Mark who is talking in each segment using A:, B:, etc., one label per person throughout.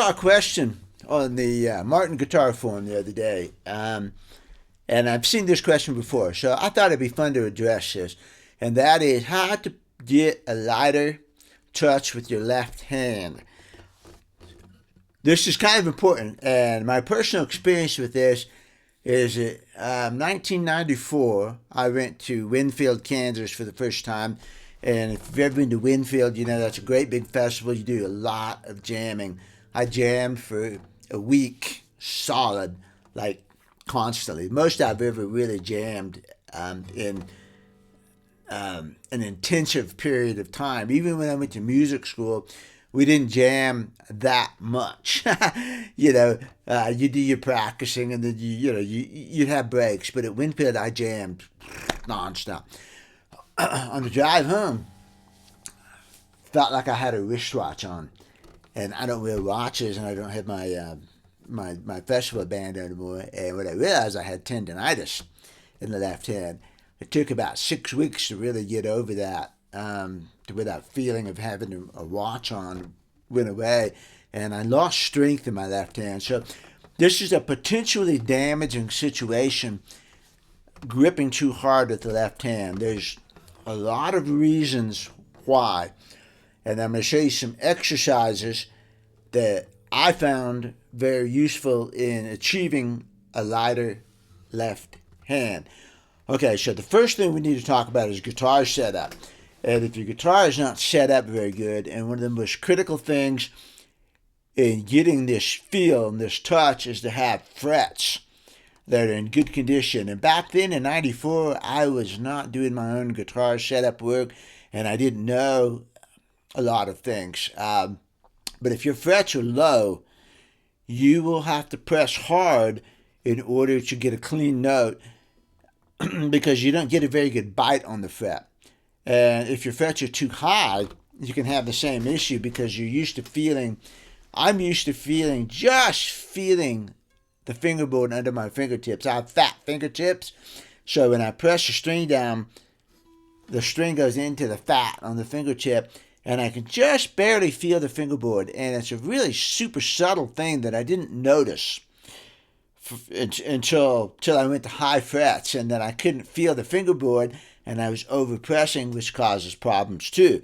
A: saw a question on the Martin Guitar Forum the other day, and I've seen this question before, so I thought it'd be fun to address this, and that is how to get a lighter touch with your left hand. This is kind of important, and my personal experience with this is that 1994, I went to Winfield, Kansas for the first time. And if you've ever been to Winfield, you know that's a great big festival. You do a lot of jamming. I jammed for a week solid, like constantly. Most I've ever really jammed in an intensive period of time. Even when I went to music school, we didn't jam that much. You do your practicing, and then you'd have breaks. But at Winfield, I jammed nonstop. On the drive home, felt like I had a wristwatch on, and I don't wear watches, and I don't have my festival band anymore. And when I realized I had tendonitis in the left hand, it took about 6 weeks to really get over that. To where that feeling of having a watch on went away, and I lost strength in my left hand. So this is a potentially damaging situation. Gripping too hard with the left hand. There's a lot of reasons why, and I'm going to show you some exercises that I found very useful in achieving a lighter left hand. Okay, so the first thing we need to talk about is guitar setup. And if your guitar is not set up very good, and one of the most critical things in getting this feel and this touch is to have frets that are in good condition. And back then in 94, I was not doing my own guitar setup work, and I didn't know a lot of things. But if your frets are low, you will have to press hard in order to get a clean note because you don't get a very good bite on the fret. And if your frets are too high, you can have the same issue because I'm used to feeling the fingerboard under my fingertips. I have fat fingertips, so when I press the string down, the string goes into the fat on the fingertip, and I can just barely feel the fingerboard. And it's a really super subtle thing that I didn't notice until I went to high frets, and then I couldn't feel the fingerboard, and I was overpressing, which causes problems too.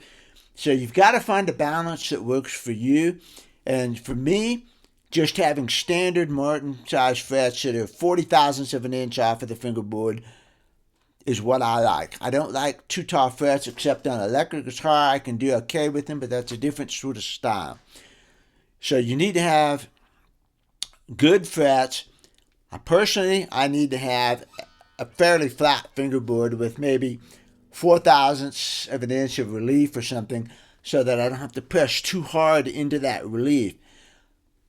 A: So you've got to find a balance that works for you. And for me, just having standard Martin size frets that are 40 thousandths of an inch off of the fingerboard is what I like. I don't like too tall frets, except on electric guitar. I can do okay with them, but that's a different sort of style. So you need to have good frets. I need to have a fairly flat fingerboard with maybe 4 thousandths of an inch of relief or something, so that I don't have to press too hard into that relief.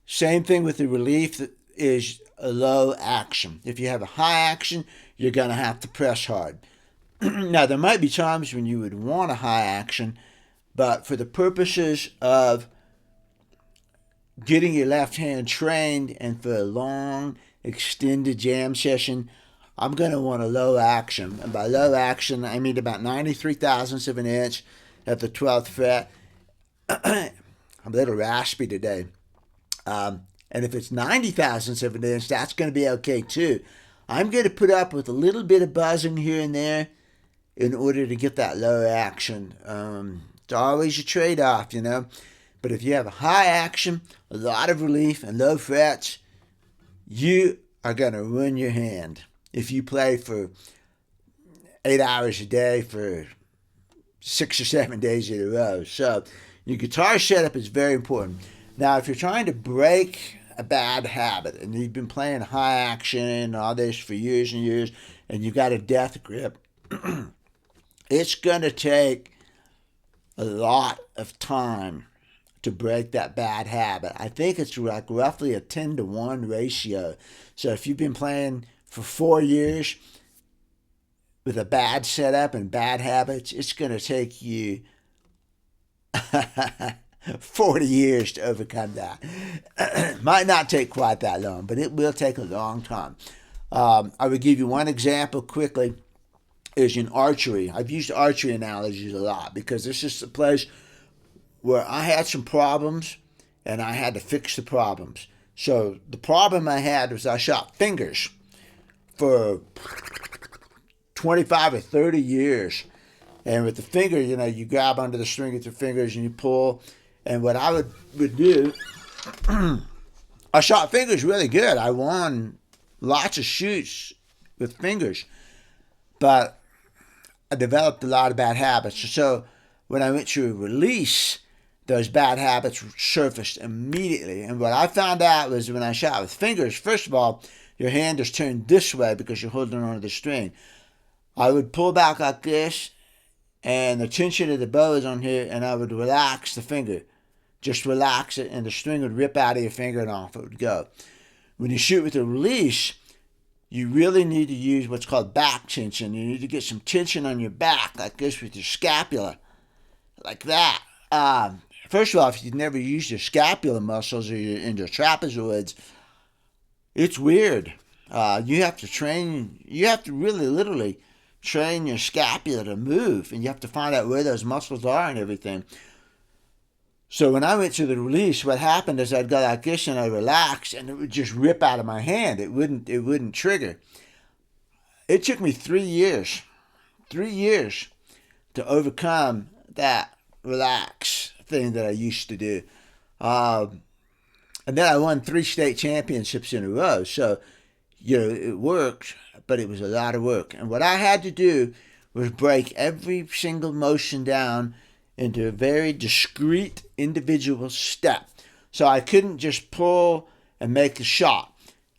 A: Same thing with the relief that is a low action. If you have a high action, you're going to have to press hard. Now, there might be times when you would want a high action, but for the purposes of getting your left hand trained and for a long, extended jam session, I'm going to want a low action. And by low action, I mean about 93 thousandths of an inch at the 12th fret. I'm a little raspy today. And if it's 90 thousandths of an inch, that's going to be okay too. I'm going to put up with a little bit of buzzing here and there in order to get that low action. It's always a trade-off, But if you have a high action, a lot of relief, and low frets, you are going to ruin your hand if you play for 8 hours a day for 6 or 7 days in a row. So your guitar setup is very important. Now, if you're trying to break a bad habit and you've been playing high action and all this for years and years, and you've got a death grip, it's going to take a lot of time to break that bad habit. I think it's like roughly a 10-to-1 ratio. So if you've been playing for 4 years with a bad setup and bad habits, it's going to take you 40 years to overcome that. Might not take quite that long, but it will take a long time. I would give you one example quickly, is in archery. I've used archery analogies a lot because this is a place where I had some problems, and I had to fix the problems. So the problem I had was I shot fingers for 25 or 30 years. And with the finger, you grab onto the string with your fingers and you pull. And what I would do, I shot fingers really good. I won lots of shoots with fingers. But I developed a lot of bad habits. So when I went to a release, those bad habits surfaced immediately. And what I found out was when I shot with fingers, first of all, your hand is turned this way because you're holding onto the string. I would pull back like this, and the tension of the bow is on here, and I would relax the finger. Just relax it, and the string would rip out of your finger and off it would go. When you shoot with a release, you really need to use what's called back tension. You need to get some tension on your back, like this with your scapula, like that. First of all, if you've never used your scapular muscles or your trapezoids, it's weird. You have to really literally train your scapula to move, and you have to find out where those muscles are and everything. So when I went to the release, what happened is I'd go like this and I'd relax, and it would just rip out of my hand. It wouldn't trigger. It took me 3 years to overcome that relax thing that I used to do. And then I won 3 state championships in a row. So, it worked, but it was a lot of work. And what I had to do was break every single motion down into a very discrete individual step. So I couldn't just pull and make a shot.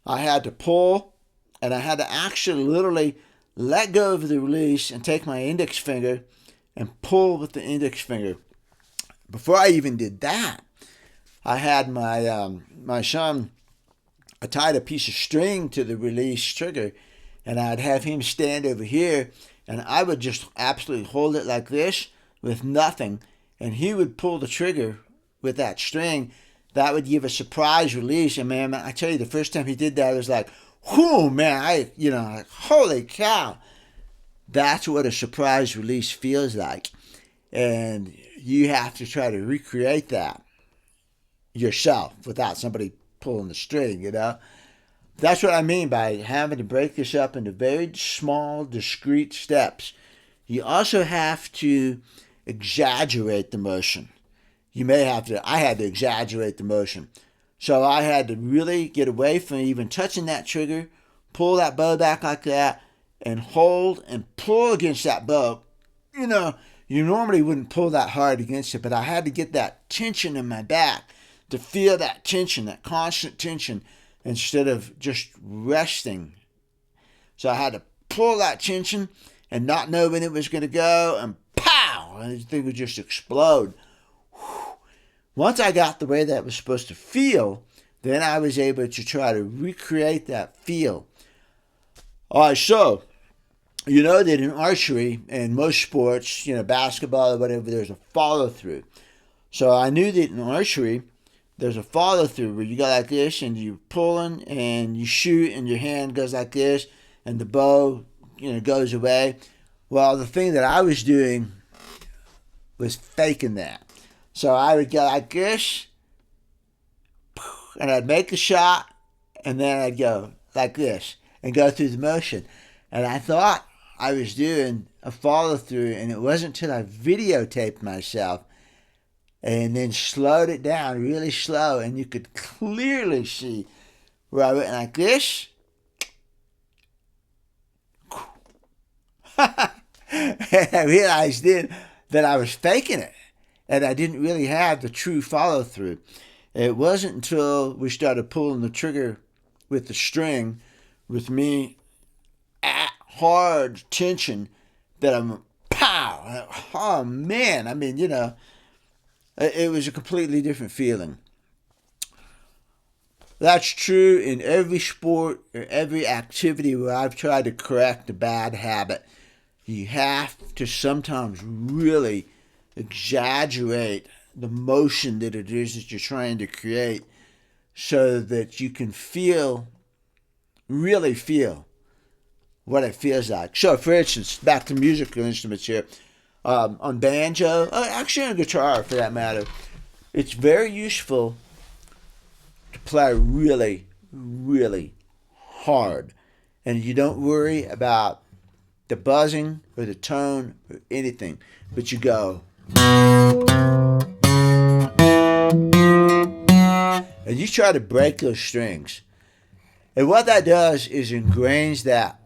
A: I had to pull, and I had to actually literally let go of the release and take my index finger and pull with the index finger. Before I even did that, I had my son, I tied a piece of string to the release trigger, and I'd have him stand over here, and I would just absolutely hold it like this with nothing, and he would pull the trigger with that string. That would give a surprise release, and man, I tell you, the first time he did that, it was like, whoo, man, like, holy cow. That's what a surprise release feels like, and you have to try to recreate that yourself without somebody pulling the string, That's what I mean by having to break this up into very small, discrete steps. You also have to exaggerate the motion. I had to exaggerate the motion. So I had to really get away from even touching that trigger, pull that bow back like that, and hold and pull against that bow. You normally wouldn't pull that hard against it, but I had to get that tension in my back to feel that tension, that constant tension, instead of just resting. So I had to pull that tension and not know when it was going to go, and pow, and the thing would just explode. Once I got the way that was supposed to feel, then I was able to try to recreate that feel. All right, so you know that in archery and most sports, basketball or whatever, there's a follow-through. So I knew that in archery, there's a follow-through where you go like this and you're pulling and you shoot and your hand goes like this and the bow, goes away. Well, the thing that I was doing was faking that. So I would go like this and I'd make a shot and then I'd go like this and go through the motion. And I thought I was doing a follow-through, and it wasn't until I videotaped myself and then slowed it down really slow, and you could clearly see where I went like this. And I realized then that I was faking it, and I didn't really have the true follow-through. It wasn't until we started pulling the trigger with the string, with me at hard tension, that I'm pow. Oh man, it was a completely different feeling. That's true in every sport or every activity where I've tried to correct a bad habit. You have to sometimes really exaggerate the motion that it is that you're trying to create so that you can really feel what it feels like. So, for instance, back to musical instruments here. On banjo, actually on guitar for that matter, it's very useful to play really, really hard. And you don't worry about the buzzing or the tone or anything, but you go. And you try to break those strings. And what that does is ingrains that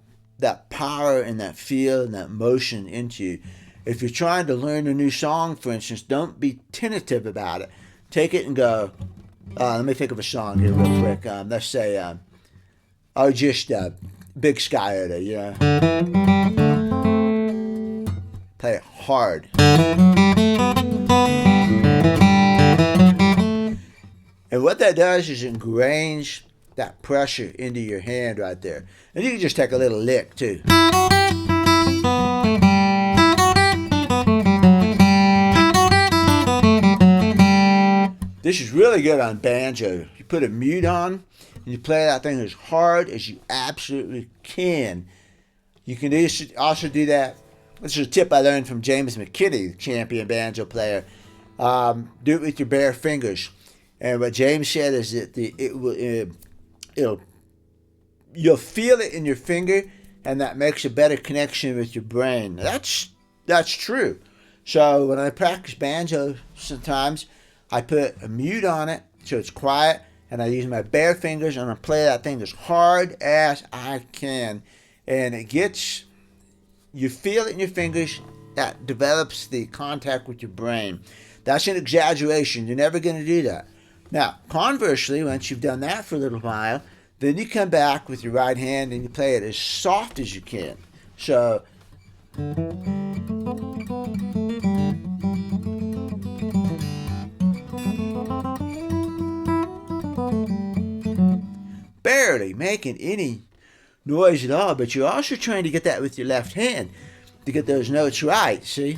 A: power and that feel and that motion into you. If you're trying to learn a new song, for instance, don't be tentative about it. Take it and go. Let me think of a song here real quick. Let's say, just Big Sky Oda, you know. Play it hard. And what that does is ingrains that pressure into your hand right there. And you can just take a little lick too. This is really good on banjo. You put a mute on and you play that thing as hard as you absolutely can. You can also do that. This is a tip I learned from James McKinney, the champion banjo player. Do it with your bare fingers. And what James said is that you'll feel it in your finger, and that makes a better connection with your brain. That's true. So when I practice banjo, sometimes I put a mute on it so it's quiet, and I use my bare fingers and I play that thing as hard as I can, and you feel it in your fingers. That develops the contact with your brain. That's an exaggeration. You're never going to do that. Now, conversely, once you've done that for a little while, then you come back with your right hand and you play it as soft as you can. So, barely making any noise at all, but you're also trying to get that with your left hand to get those notes right, see?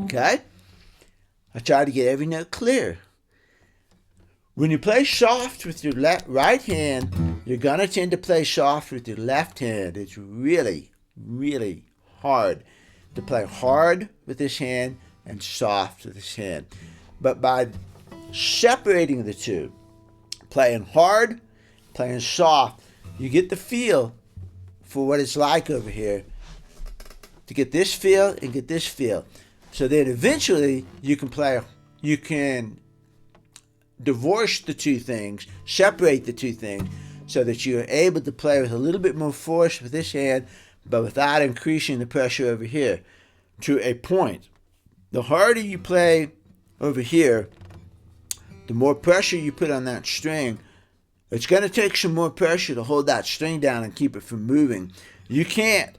A: Okay? I try to get every note clear. When you play soft with your right hand, you're going to tend to play soft with your left hand. It's really, really hard to play hard with this hand and soft with this hand. But by separating the two, playing hard, playing soft, you get the feel for what it's like over here to get this feel and get this feel. So then eventually you can divorce the two things, separate the two things, so that you're able to play with a little bit more force with this hand, but without increasing the pressure over here to a point. The harder you play over here, the more pressure you put on that string. It's going to take some more pressure to hold that string down and keep it from moving. You can't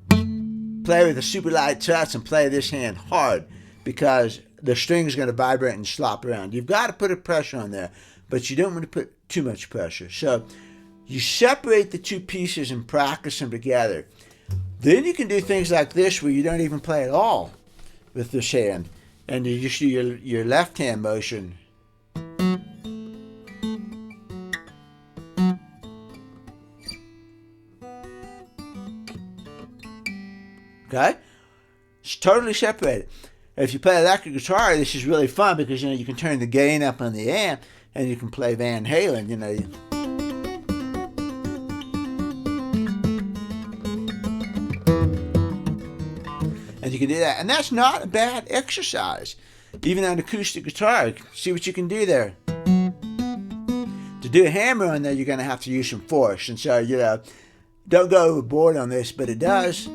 A: play with a super light touch and play this hand hard because the string is going to vibrate and slop around. You've got to put a pressure on there, but you don't want to put too much pressure. So you separate the two pieces and practice them together. Then you can do things like this where you don't even play at all with this hand, and you just do your left hand motion. Okay? It's totally separated. If you play electric guitar, this is really fun because you can turn the gain up on the amp and you can play Van Halen, And you can do that. And that's not a bad exercise. Even on acoustic guitar, see what you can do there. To do a hammer on there, you're going to have to use some force. And so, don't go overboard on this, but it does.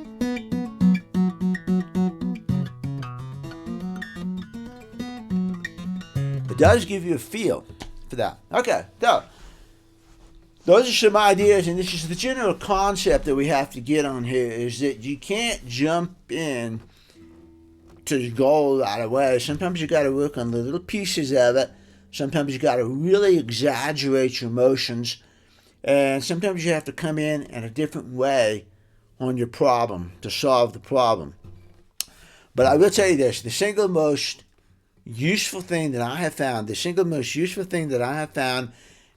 A: It does give you a feel for that. Okay, so those are some ideas, and this is the general concept that we have to get on here, is that you can't jump in to the goal right away. Sometimes you got to work on the little pieces of it. Sometimes you got to really exaggerate your emotions, and sometimes you have to come in a different way on your problem to solve the problem. But I will tell you this, the single most useful thing that I have found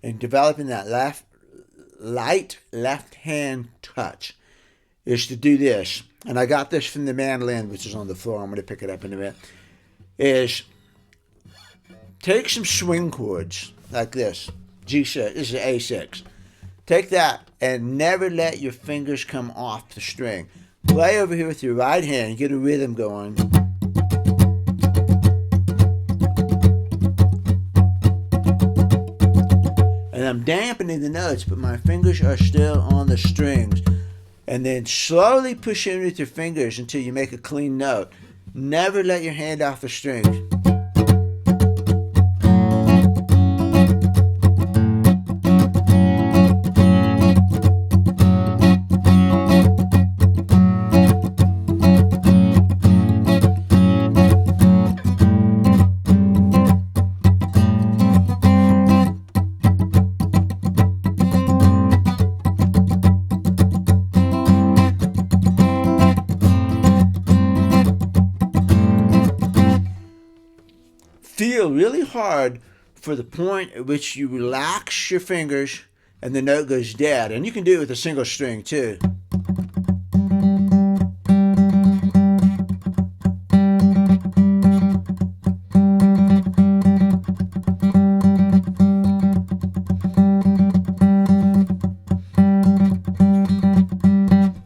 A: in developing that light left hand touch is to do this. And I got this from the mandolin, which is on the floor. I'm going to pick it up in a minute. Is take some swing chords like this. G6. This is A6. Take that and never let your fingers come off the string. Play over here with your right hand. Get a rhythm going. And I'm dampening the notes, but my fingers are still on the strings. And then slowly push in with your fingers until you make a clean note. Never let your hand off the strings. Feel really hard for the point at which you relax your fingers and the note goes dead. And you can do it with a single string too.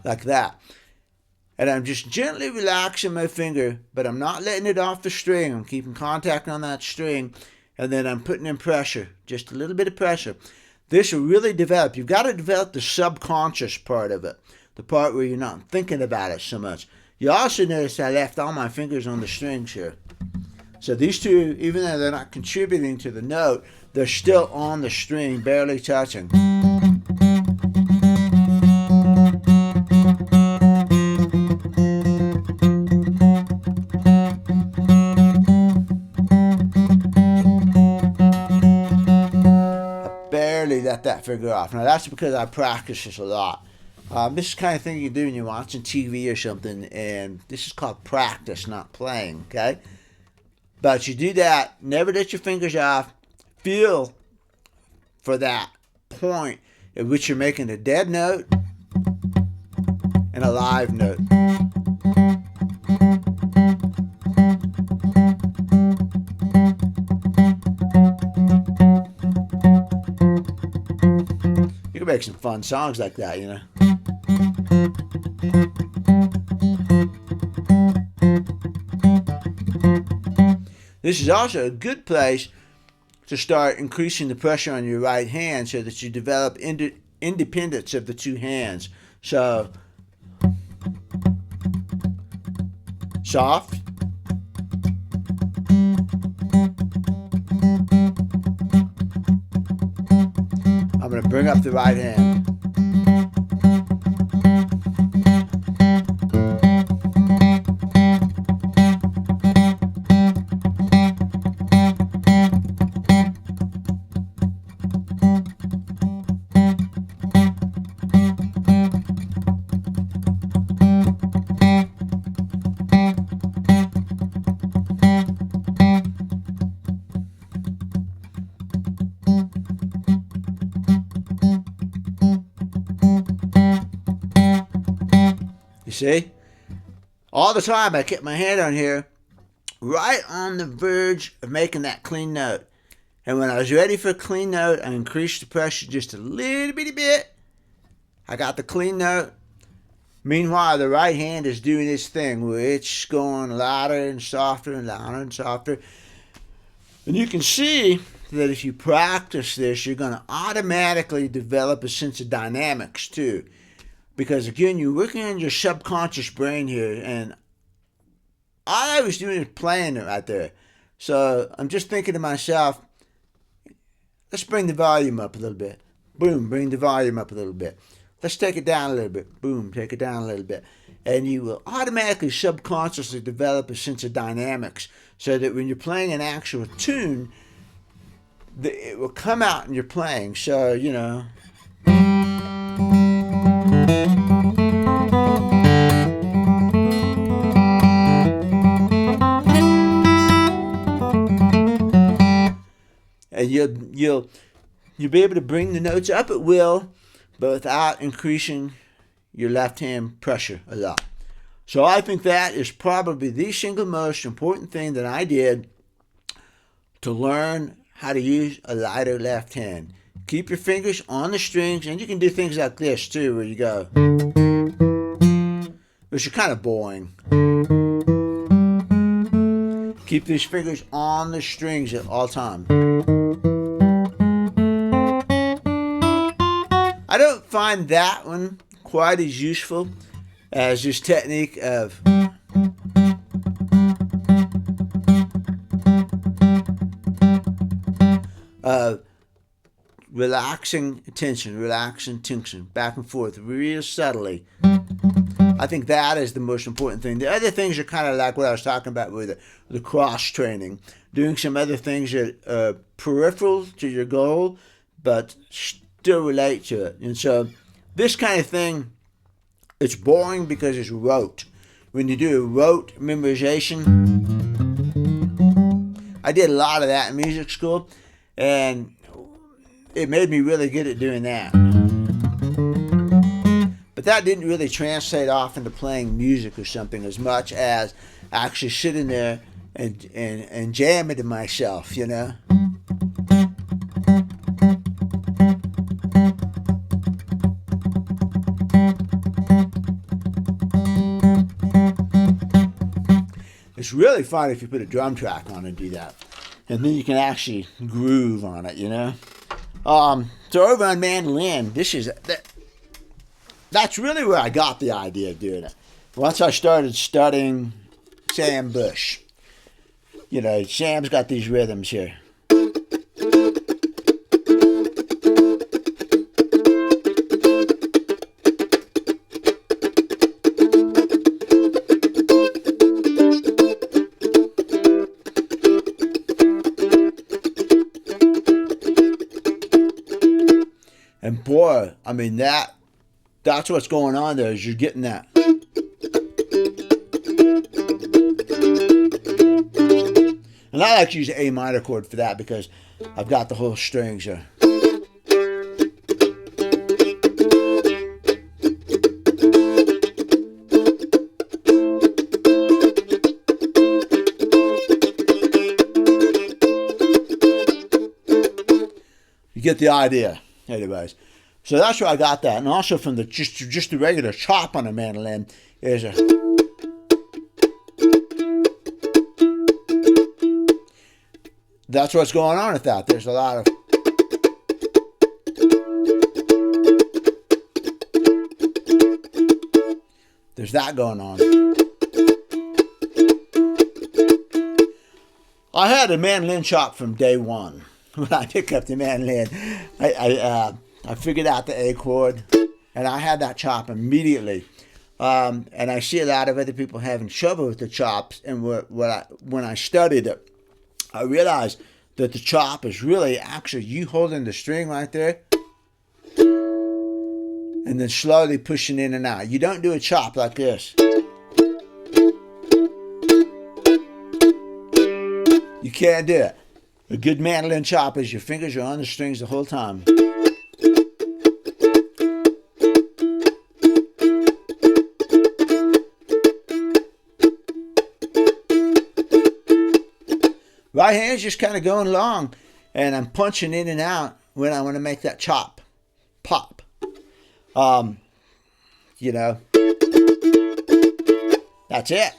A: Like that. And I'm just gently relaxing my finger, but I'm not letting it off the string. I'm keeping contact on that string, and then I'm putting in pressure, just a little bit of pressure. This will really develop. You've got to develop the subconscious part of it, the part where you're not thinking about it so much. You also notice I left all my fingers on the strings here. So these two, even though they're not contributing to the note, they're still on the string, barely touching. Let that figure off. Now that's because I practice this a lot. This is the kind of thing you do when you're watching TV or something, and this is called practice, not playing, okay? But you do that, never let your fingers off, feel for that point at which you're making a dead note and a live note. You can make some fun songs like that, you know. This is also a good place to start increasing the pressure on your right hand so that you develop independence of the two hands. So, soft. I'm going to bring up the right hand. You see? All the time I kept my hand on here, right on the verge of making that clean note. And when I was ready for a clean note, I increased the pressure just a little bitty bit. I got the clean note. Meanwhile, the right hand is doing its thing where it's going louder and softer and louder and softer. And you can see that if you practice this, you're going to automatically develop a sense of dynamics too. Because again, you're working on your subconscious brain here, and all I was doing is playing it right there. So I'm just thinking to myself, let's bring the volume up a little bit. Boom, bring the volume up a little bit. Let's take it down a little bit. Boom, take it down a little bit. And you will automatically, subconsciously develop a sense of dynamics so that when you're playing an actual tune, it will come out in your playing. So, you know. And you'll be able to bring the notes up at will, but without increasing your left hand pressure a lot. So I think that is probably the single most important thing that I did to learn how to use a lighter left hand. Keep your fingers on the strings, and you can do things like this too, where you go, which are kind of boring. Keep these fingers on the strings at all times. I don't find that one quite as useful as this technique of relaxing tension, back and forth, real subtly. I think that is the most important thing. The other things are kind of like what I was talking about with the cross training, doing some other things that are peripheral to your goal, but still relate to it. And so this kind of thing, it's boring because it's rote. When you do a rote memorization, I did a lot of that in music school, and it made me really good at doing that. But that didn't really translate off into playing music or something as much as actually sitting there and jamming to myself, you know? It's really fun if you put a drum track on and do that. And then you can actually groove on it, you know? So over on mandolin, that's really where I got the idea of doing it. Once I started studying Sam Bush. You know, Sam's got these rhythms here. And boy, I mean, that's what's going on there, is you're getting that. And I like to use the A minor chord for that because I've got the whole strings here. You get the idea, anyways. So that's where I got that, and also from the just the regular chop on a mandolin is a. That's what's going on with that. There's a lot of. There's that going on. I had a mandolin chop from day one. When I picked up the mandolin, I figured out the A chord, and I had that chop immediately. And I see a lot of other people having trouble with the chops, and when I studied it, I realized that the chop is really actually you holding the string right there, and then slowly pushing in and out. You don't do a chop like this. You can't do it. A good mandolin chop is your fingers are on the strings the whole time. Right hand's just kind of going along, and I'm punching in and out when I want to make that chop pop. You know, that's it.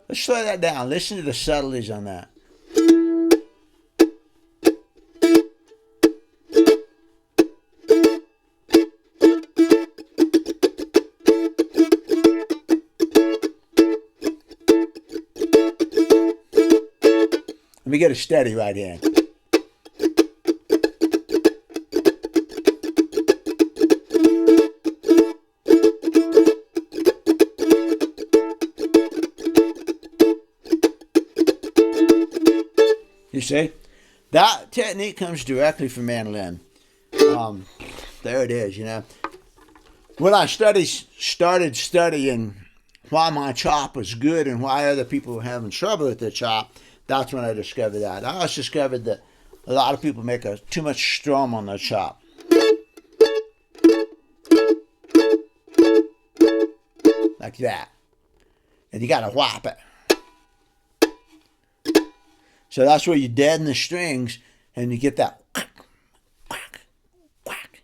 A: Let's slow that down. Listen to the subtleties on that. Let me get a steady right hand. You see, that technique comes directly from mandolin. There it is, you know. When I started studying why my chop was good and why other people were having trouble with their chop, that's when I discovered that. I also discovered that a lot of people make too much strum on their chop. like that. And you got to whop it. So that's where you deaden the strings and you get that whack, whack, whack.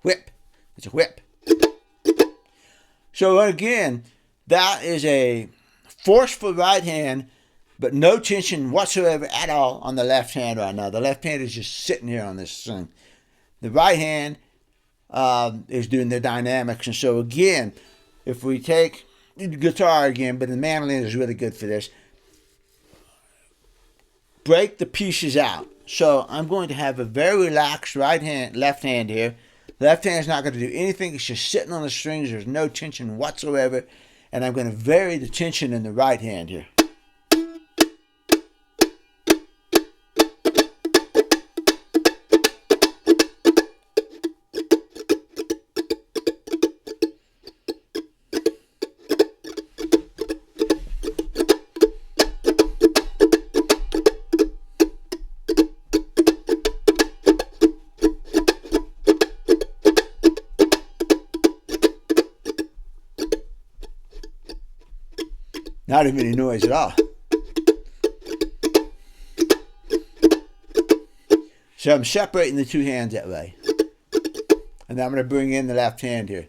A: Whip. It's a whip. So again, that is a forceful right hand, but no tension whatsoever at all on the left hand right now. The left hand is just sitting here on this thing. The right hand is doing the dynamics. And so again, if we take the guitar again, but the mandolin is really good for this, break the pieces out. So I'm going to have a very relaxed left hand here. Left hand's not going to do anything. It's just sitting on the strings. There's no tension whatsoever. And I'm going to vary the tension in the right hand here. Not even any noise at all. So I'm separating the two hands that way. And I'm going to bring in the left hand here.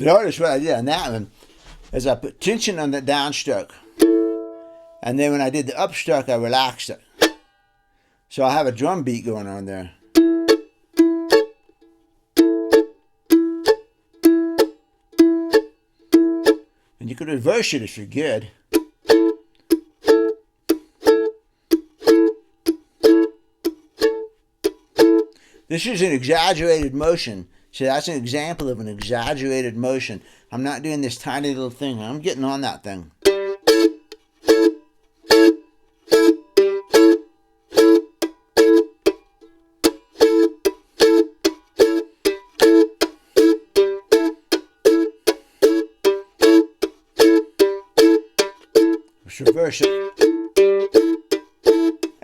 A: Notice what I did on that one is I put tension on the downstroke, and then when I did the upstroke I relaxed it. So I have a drum beat going on there. And you could reverse it if you're good. This is an exaggerated motion. So that's an example of an exaggerated motion. I'm not doing this tiny little thing. I'm getting on that thing. Let's reverse it.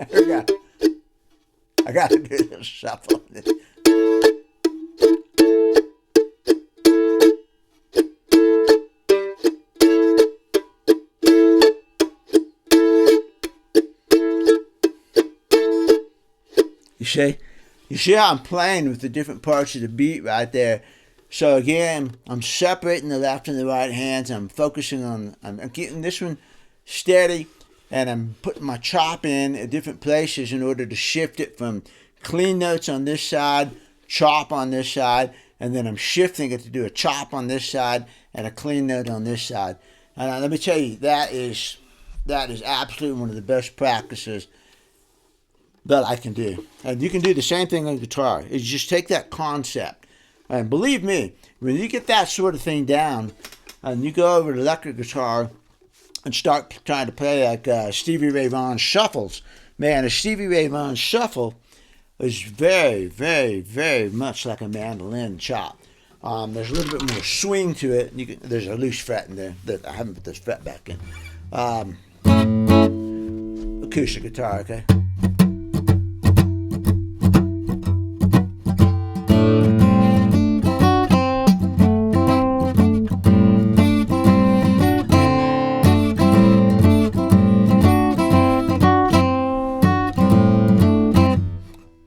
A: There we go. I got to do this shuffle. You see how I'm playing with the different parts of the beat right there. So again, I'm separating the left and the right hands. I'm focusing on, I'm getting this one steady, and I'm putting my chop in at different places in order to shift it from clean notes on this side, chop on this side, and then I'm shifting it to do a chop on this side and a clean note on this side. And let me tell you, that is absolutely one of the best practices that I can do. And you can do the same thing on guitar. Is just take that concept. And believe me, when you get that sort of thing down, and you go over to electric guitar and start trying to play like Stevie Ray Vaughan shuffles, man, a Stevie Ray Vaughan shuffle is very, very, very much like a mandolin chop. There's a little bit more swing to it. There's a loose fret in there that I haven't put this fret back in. Acoustic guitar, okay?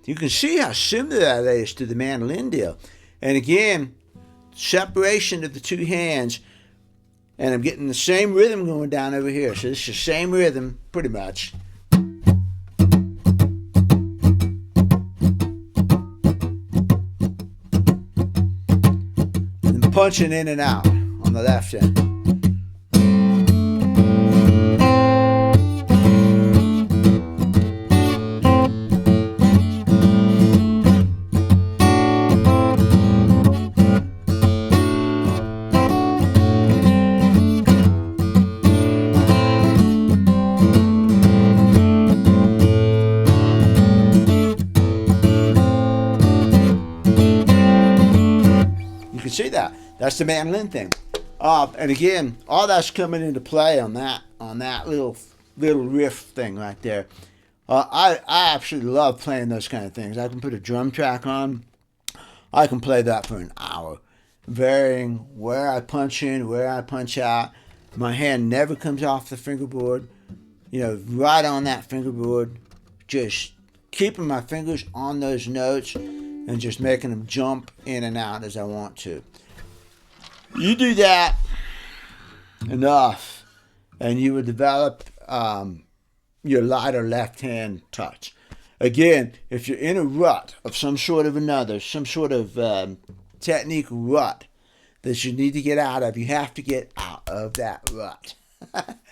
A: You can see how similar that is to the mandolin deal. And again, separation of the two hands, and I'm getting the same rhythm going down over here. So this is the same rhythm, pretty much. And punching in and out on the left end. see that. That's the mandolin thing. And again, all that's coming into play on that little riff thing right there. I absolutely love playing those kind of things. I can put a drum track on. I can play that for an hour, varying where I punch in, where I punch out. My hand never comes off the fingerboard. Right on that fingerboard, just keeping my fingers on those notes and just making them jump in and out as I want to. You do that enough, and you will develop your lighter left-hand touch. Again, if you're in a rut of some sort of technique rut that you need to get out of, you have to get out of that rut.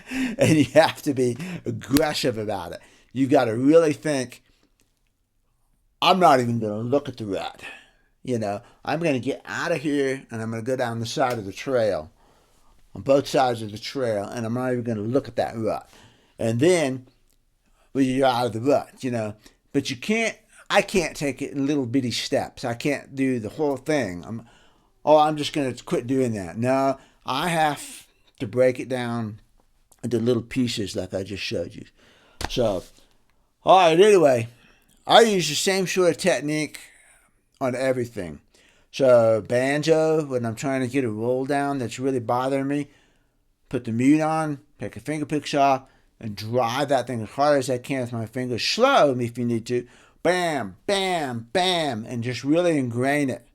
A: And you have to be aggressive about it. You got to really think, I'm not even going to look at the rut. I'm going to get out of here, and I'm going to go down the side of the trail, on both sides of the trail, and I'm not even going to look at that rut. And then, you're out of the rut, But I can't take it in little bitty steps. I can't do the whole thing. I'm just going to quit doing that. No, I have to break it down into little pieces like I just showed you. So, all right, anyway, I use the same sort of technique on everything. So, banjo, when I'm trying to get a roll down that's really bothering me, put the mute on, take the finger picks off, and drive that thing as hard as I can with my fingers. Slow if you need to. Bam, bam, bam, and just really ingrain it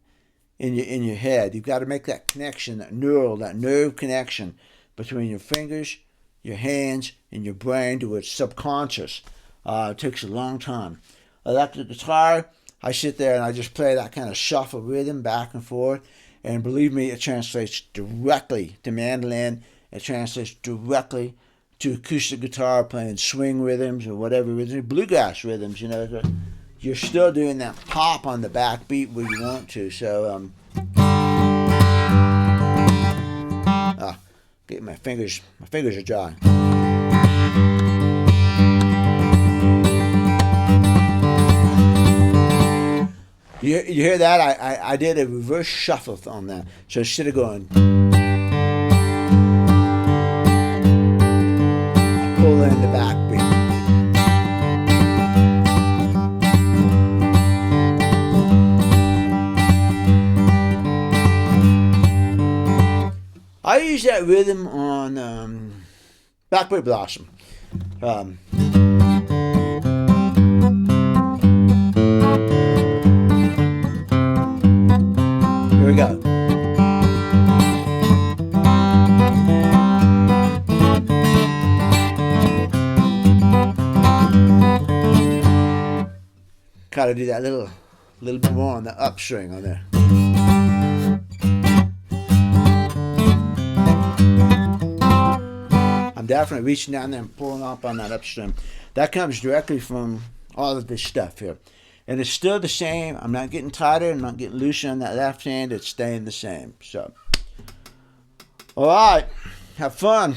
A: in your head. You've got to make that connection, that nerve connection between your fingers, your hands, and your brain to its subconscious. It takes a long time. Electric guitar, I sit there and I just play that kind of shuffle rhythm back and forth. And believe me, it translates directly to mandolin. It translates directly to acoustic guitar playing swing rhythms or whatever rhythms, bluegrass rhythms, You're still doing that pop on the backbeat where you want to. So, get my fingers are dry. You hear that? I did a reverse shuffle on that. So instead of going, I pull in the backbeat. I use that rhythm on Blackberry Blossom. Here we go. Gotta do that little bit more on the upstring on there. I'm definitely reaching down there and pulling up on that upstring. That comes directly from all of this stuff here. And it's still the same. I'm not getting tighter. I'm not getting looser on that left hand. It's staying the same. So, all right. Have fun.